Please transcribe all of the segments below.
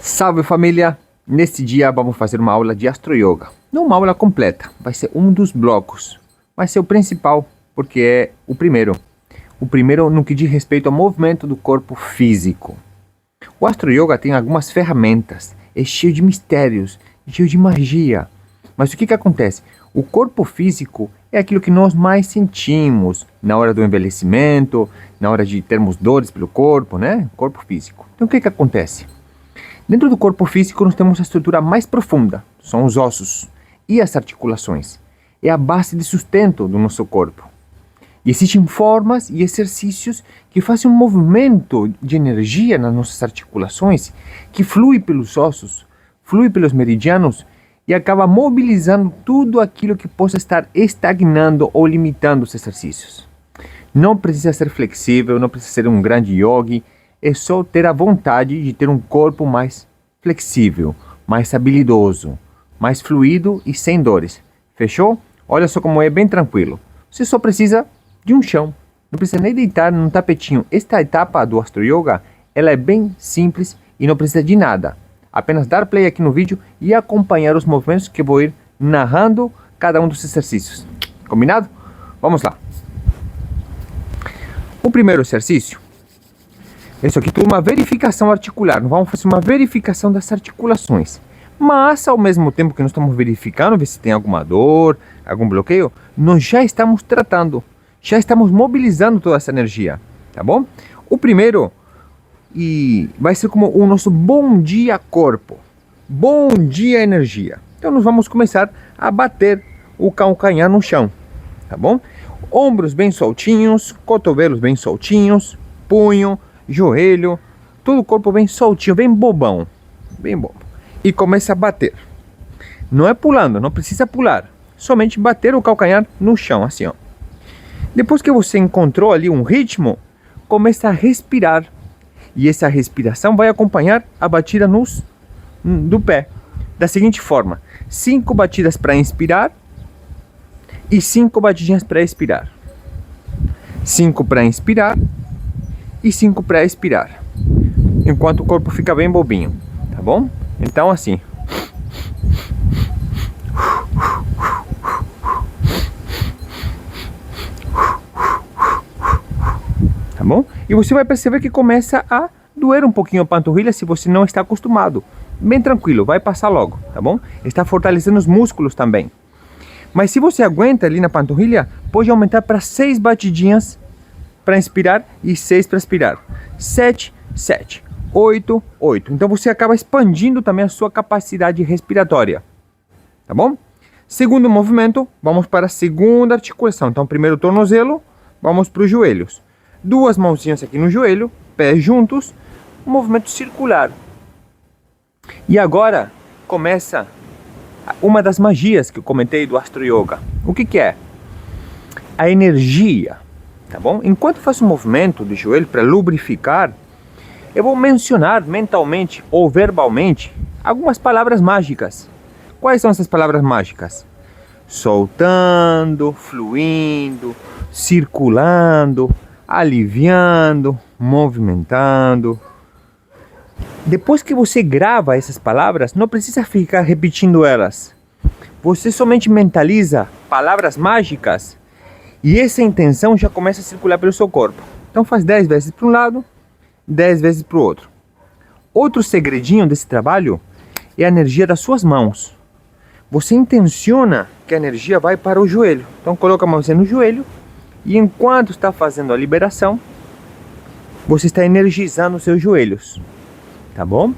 Salve família! Neste dia vamos fazer uma aula de Astro Yoga. Não uma aula completa, vai ser um dos blocos. Vai ser o principal, porque é o primeiro. O primeiro no que diz respeito ao movimento do corpo físico. O Astro Yoga tem algumas ferramentas, é cheio de mistérios, é cheio de magia. Mas o que acontece? O corpo físico é aquilo que nós mais sentimos na hora do envelhecimento, na hora de termos dores pelo corpo, né? Corpo físico. Então o que acontece? Dentro do corpo físico nós temos a estrutura mais profunda, são os ossos e as articulações. É a base de sustento do nosso corpo. E existem formas e exercícios que fazem um movimento de energia nas nossas articulações que flui pelos ossos, flui pelos meridianos e acaba mobilizando tudo aquilo que possa estar estagnando ou limitando os exercícios. Não precisa ser flexível, não precisa ser um grande yogi, é só ter a vontade de ter um corpo mais flexível, mais habilidoso, mais fluido e sem dores. Fechou? Olha só como é bem tranquilo. Você só precisa de um chão. Não precisa nem deitar num tapetinho. Esta etapa do Astro Yoga, ela é bem simples e não precisa de nada. Apenas dar play aqui no vídeo e acompanhar os movimentos que eu vou ir narrando cada um dos exercícios. Combinado? Vamos lá. O primeiro exercício, isso aqui é uma verificação articular. Nós vamos fazer uma verificação das articulações. Mas, ao mesmo tempo que nós estamos verificando, ver se tem alguma dor, algum bloqueio, nós já estamos tratando, já estamos mobilizando toda essa energia, tá bom? O primeiro vai ser como o nosso bom dia corpo, bom dia energia. Então nós vamos começar a bater o calcanhar no chão, tá bom? Ombros bem soltinhos, cotovelos bem soltinhos, punho, joelho, todo o corpo bem soltinho, bem bobão, bem bobo. E começa a bater. Não é pulando, não precisa pular, somente bater o calcanhar no chão, assim, ó. Depois que você encontrou ali um ritmo, começa a respirar. E essa respiração vai acompanhar a batida do pé. Da seguinte forma: 5 batidas para inspirar e 5 batidinhas para expirar. 5 para inspirar e 5 para expirar. Enquanto o corpo fica bem bobinho, tá bom? Então assim. Tá bom? E você vai perceber que começa a doer um pouquinho a panturrilha se você não está acostumado. Bem tranquilo, vai passar logo, tá bom? Está fortalecendo os músculos também. Mas se você aguenta ali na panturrilha, pode aumentar para 6 batidinhas para inspirar e 6 para expirar. 7, 7, 8, 8. Então você acaba expandindo também a sua capacidade respiratória, tá bom? Segundo movimento, vamos para a segunda articulação. Então primeiro o tornozelo, vamos para os joelhos. 2 mãozinhas aqui no joelho, pés juntos, um movimento circular. E agora começa uma das magias que eu comentei do Astro Yoga. O que é? A energia, tá bom? Enquanto eu faço um movimento do joelho para lubrificar, eu vou mencionar mentalmente ou verbalmente algumas palavras mágicas. Quais são essas palavras mágicas? Soltando, fluindo, circulando, aliviando, movimentando. Depois que você grava essas palavras, não precisa ficar repetindo elas. Você somente mentaliza palavras mágicas e essa intenção já começa a circular pelo seu corpo. Então faz 10 vezes para um lado, 10 vezes para o outro. Outro segredinho desse trabalho é a energia das suas mãos. Você intenciona que a energia vai para o joelho. Então coloca a mãozinha no joelho. E enquanto está fazendo a liberação, você está energizando os seus joelhos, tá bom?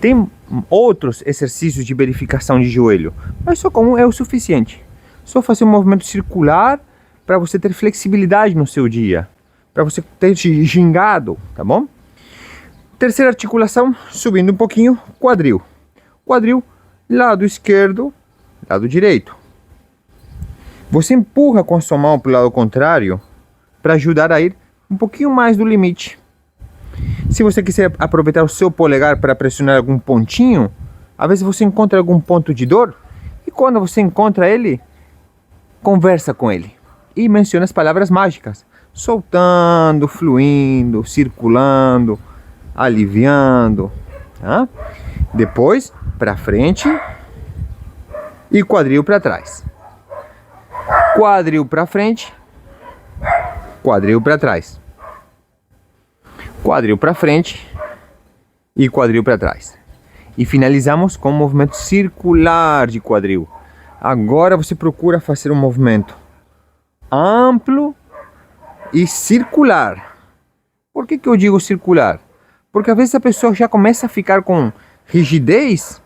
Tem outros exercícios de verificação de joelho, mas só com um é o suficiente. Só fazer um movimento circular para você ter flexibilidade no seu dia, para você ter gingado, tá bom? Terceira articulação, subindo um pouquinho, quadril. Quadril, lado esquerdo, lado direito. Você empurra com a sua mão para o lado contrário para ajudar a ir um pouquinho mais do limite. Se você quiser aproveitar o seu polegar para pressionar algum pontinho, às vezes você encontra algum ponto de dor e quando você encontra ele, conversa com ele e menciona as palavras mágicas, soltando, fluindo, circulando, aliviando, tá? Depois para frente e quadril para trás. Quadril para frente, quadril para trás. Quadril para frente e quadril para trás. E finalizamos com um movimento circular de quadril. Agora você procura fazer um movimento amplo e circular. Por que eu digo circular? Porque às vezes a pessoa já começa a ficar com rigidez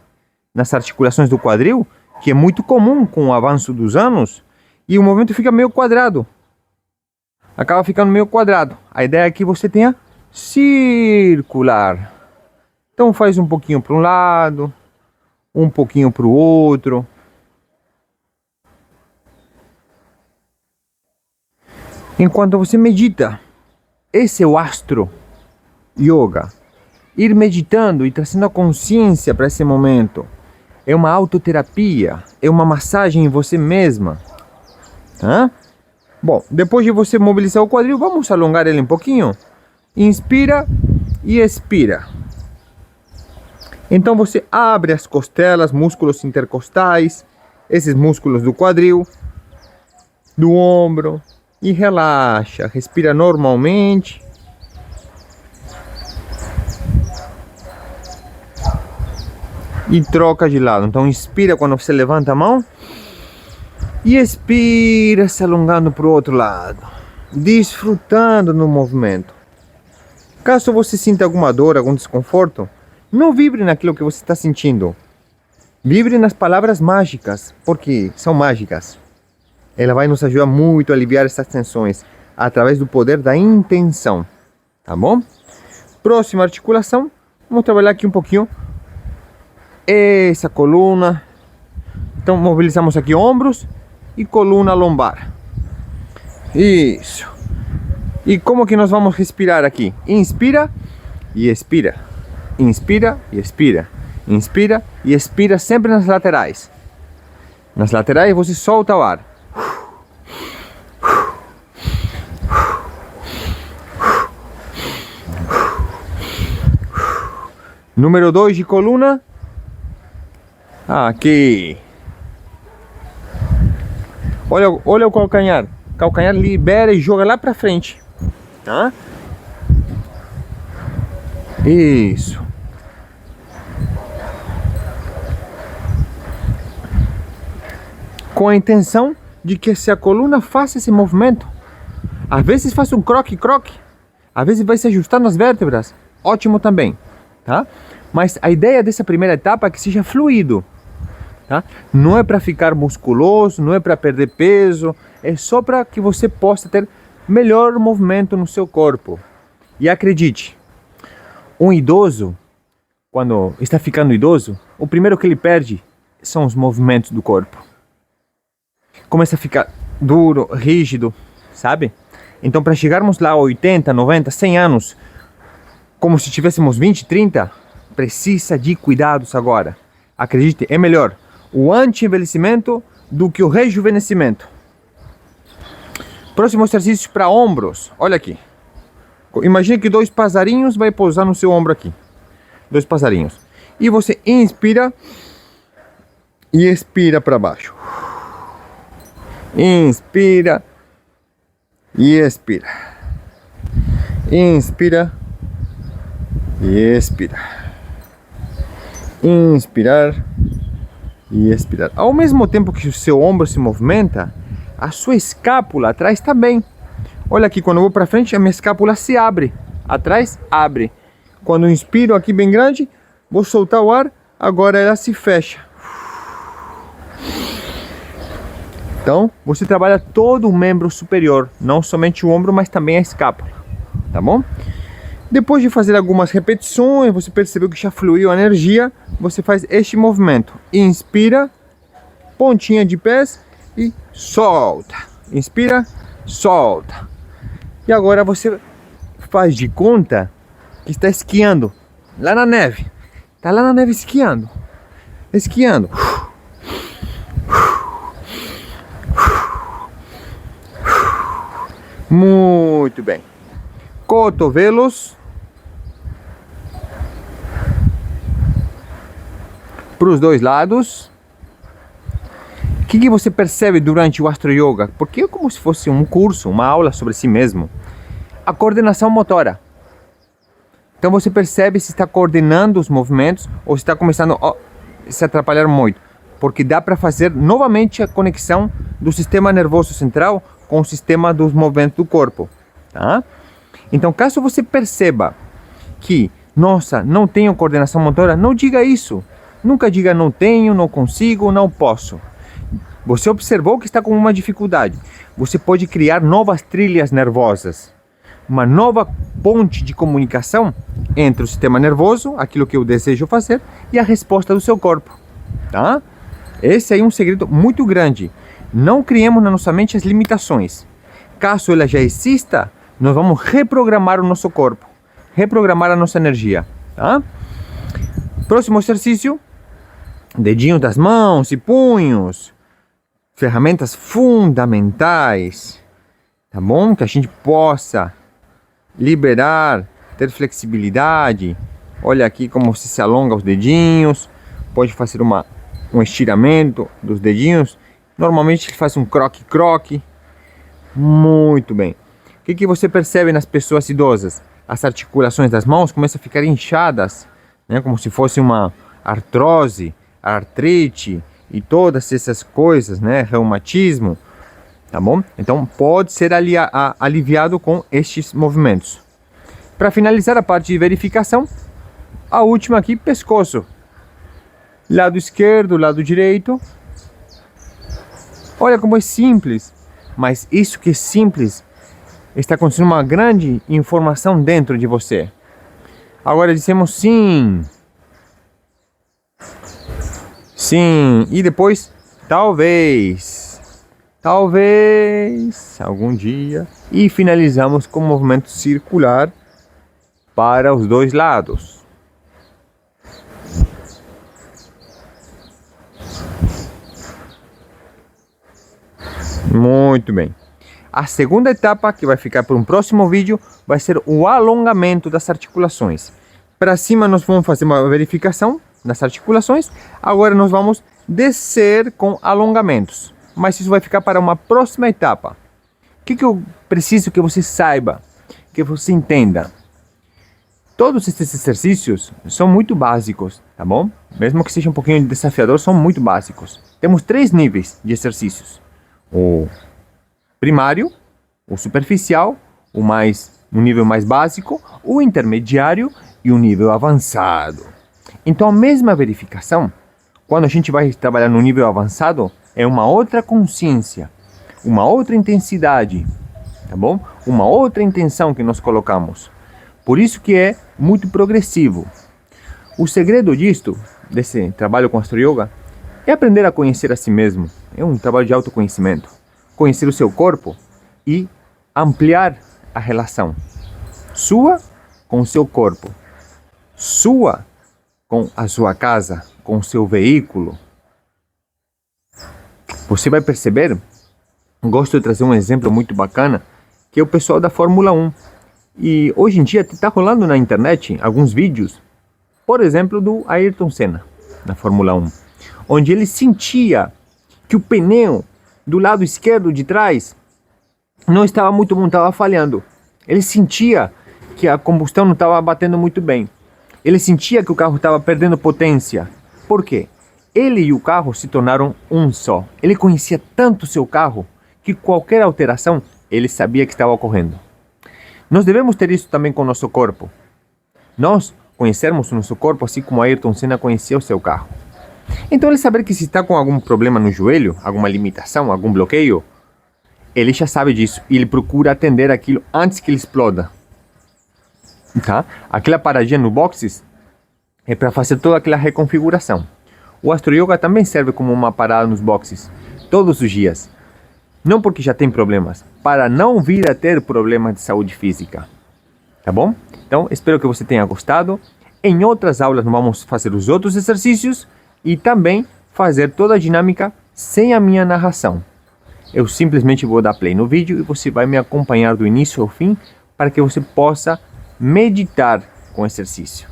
nas articulações do quadril, que é muito comum com o avanço dos anos, e o movimento fica meio quadrado. Acaba ficando meio quadrado. A ideia é que você tenha circular. Então faz um pouquinho para um lado, um pouquinho para o outro. Enquanto você medita, esse é o Astro Yoga. Ir meditando e trazendo a consciência para esse momento. É uma autoterapia, é uma massagem em você mesma. Tá? Bom, depois de você mobilizar o quadril, vamos alongar ele um pouquinho. Inspira e expira. Então você abre as costelas, músculos intercostais, esses músculos do quadril, do ombro, e relaxa, respira normalmente. E troca de lado. Então inspira quando você levanta a mão e expira se alongando para o outro lado, desfrutando no movimento. Caso você sinta alguma dor, algum desconforto, não vibre naquilo que você está sentindo. Vibre nas palavras mágicas, porque são mágicas. Ela vai nos ajudar muito a aliviar essas tensões através do poder da intenção. Tá bom? Próxima articulação, vamos trabalhar aqui um pouquinho essa coluna. Então mobilizamos aqui ombros e coluna lombar. Isso. E como que nós vamos respirar aqui? Inspira e expira. Inspira e expira. Inspira e expira sempre nas laterais. Nas laterais você solta o ar. Número 2 de coluna. Aqui. Olha o calcanhar. Calcanhar libera e joga lá pra frente. Tá? Isso. Com a intenção de que se a coluna faça esse movimento, às vezes faz um croque-croque, às vezes vai se ajustar nas vértebras, ótimo também, tá? Mas a ideia dessa primeira etapa é que seja fluido, tá? Não é para ficar musculoso, não é para perder peso, é só para que você possa ter melhor movimento no seu corpo. E acredite, um idoso, quando está ficando idoso, o primeiro que ele perde são os movimentos do corpo. Começa a ficar duro, rígido, sabe? Então para chegarmos lá a 80, 90, 100 anos, como se tivéssemos 20, 30, precisa de cuidados agora. Acredite, é melhor o anti-envelhecimento do que o rejuvenescimento. Próximo exercício para ombros. Olha aqui. Imagine que 2 passarinhos vai pousar no seu ombro aqui. 2 passarinhos. E você inspira e expira para baixo. Inspira e expira. Inspira e expira. Inspirar e expirar. Ao mesmo tempo que o seu ombro se movimenta, a sua escápula atrás também. Olha aqui, quando eu vou para frente, a minha escápula se abre. Atrás, abre. Quando eu inspiro aqui bem grande, vou soltar o ar, agora ela se fecha. Então, você trabalha todo o membro superior, não somente o ombro, mas também a escápula, tá bom? Depois de fazer algumas repetições, você percebeu que já fluiu a energia, você faz este movimento. Inspira, pontinha de pés e solta. Inspira, solta. E agora você faz de conta que está esquiando lá na neve. Está lá na neve esquiando. Esquiando. Muito bem. Cotovelos. para os dois lados. O que você percebe durante o Astro Yoga? Porque é como se fosse um curso, uma aula sobre si mesmo. A coordenação motora. Então você percebe se está coordenando os movimentos ou se está começando a se atrapalhar muito. Porque dá para fazer novamente a conexão do sistema nervoso central com o sistema dos movimentos do corpo. Tá? Então, caso você perceba que, nossa, não tenho coordenação motora, não diga isso. Nunca diga não tenho, não consigo, não posso. Você observou que está com uma dificuldade. Você pode criar novas trilhas nervosas. Uma nova ponte de comunicação entre o sistema nervoso, aquilo que eu desejo fazer, e a resposta do seu corpo. Tá? Esse aí é um segredo muito grande. Não criemos na nossa mente as limitações. Caso ela já exista, nós vamos reprogramar o nosso corpo, reprogramar a nossa energia. Tá? Próximo exercício: dedinhos das mãos e punhos. Ferramentas fundamentais, tá bom? Que a gente possa liberar, ter flexibilidade. Olha aqui como se alonga os dedinhos. Pode fazer um estiramento dos dedinhos. Normalmente ele faz um croque-croque. Muito bem. O que você percebe nas pessoas idosas? As articulações das mãos começam a ficar inchadas, né? Como se fosse uma artrose, artrite e todas essas coisas, né? Reumatismo, tá bom? Então pode ser aliviado com estes movimentos. Para finalizar a parte de verificação, a última aqui, pescoço. Lado esquerdo, lado direito. Olha como é simples, mas isso que é simples está acontecendo uma grande informação dentro de você. Agora dissemos sim. Sim, e depois talvez algum dia, e finalizamos com o movimento circular para os dois lados. Muito bem. A segunda etapa, que vai ficar para um próximo vídeo, vai ser o alongamento das articulações. Para cima nós vamos fazer uma verificação nas articulações. Agora nós vamos descer com alongamentos. Mas isso vai ficar para uma próxima etapa. O que eu preciso que você saiba, que você entenda? Todos esses exercícios são muito básicos, tá bom? Mesmo que seja um pouquinho desafiador, são muito básicos. Temos 3 níveis de exercícios: o primário, o superficial, um nível mais básico, o intermediário e o nível avançado. Então a mesma verificação, quando a gente vai trabalhar no nível avançado, é uma outra consciência, uma outra intensidade, tá bom? Uma outra intenção que nós colocamos. Por isso que é muito progressivo. O segredo desse trabalho com Astro Yoga, é aprender a conhecer a si mesmo. É um trabalho de autoconhecimento. Conhecer o seu corpo e ampliar a relação sua com o seu corpo, sua com a sua casa, com o seu veículo. Você vai perceber, gosto de trazer um exemplo muito bacana, que é o pessoal da Fórmula 1. E hoje em dia está rolando na internet alguns vídeos, por exemplo, do Ayrton Senna, na Fórmula 1, onde ele sentia que o pneu do lado esquerdo de trás não estava muito bom, estava falhando. Ele sentia que a combustão não estava batendo muito bem. Ele sentia que o carro estava perdendo potência. Por quê? Ele e o carro se tornaram um só. Ele conhecia tanto o seu carro que qualquer alteração ele sabia que estava ocorrendo. Nós devemos ter isso também com o nosso corpo. Nós conhecermos o nosso corpo assim como Ayrton Senna conhecia o seu carro. Então ele saber que se está com algum problema no joelho, alguma limitação, algum bloqueio, ele já sabe disso e ele procura atender aquilo antes que ele exploda. Tá? Aquela paradinha no boxes é para fazer toda aquela reconfiguração. O Astro Yoga também serve como uma parada nos boxes, todos os dias. Não porque já tem problemas, para não vir a ter problemas de saúde física. Tá bom? Então, espero que você tenha gostado. Em outras aulas nós vamos fazer os outros exercícios e também fazer toda a dinâmica sem a minha narração. Eu simplesmente vou dar play no vídeo e você vai me acompanhar do início ao fim para que você possa meditar com o exercício.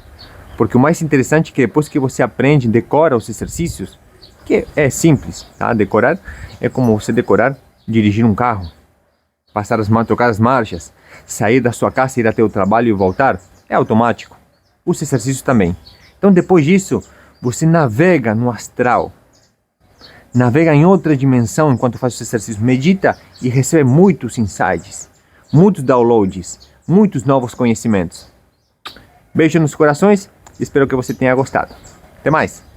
Porque o mais interessante é que depois que você aprende, decora os exercícios, que é simples, tá? Decorar é como você decorar dirigir um carro, passar trocar as marchas, sair da sua casa, ir até o trabalho e voltar, é automático. Os exercícios também. Então depois disso, você navega no astral, navega em outra dimensão enquanto faz os exercícios, medita e recebe muitos insights, muitos downloads, muitos novos conhecimentos. Beijo nos corações, espero que você tenha gostado. Até mais!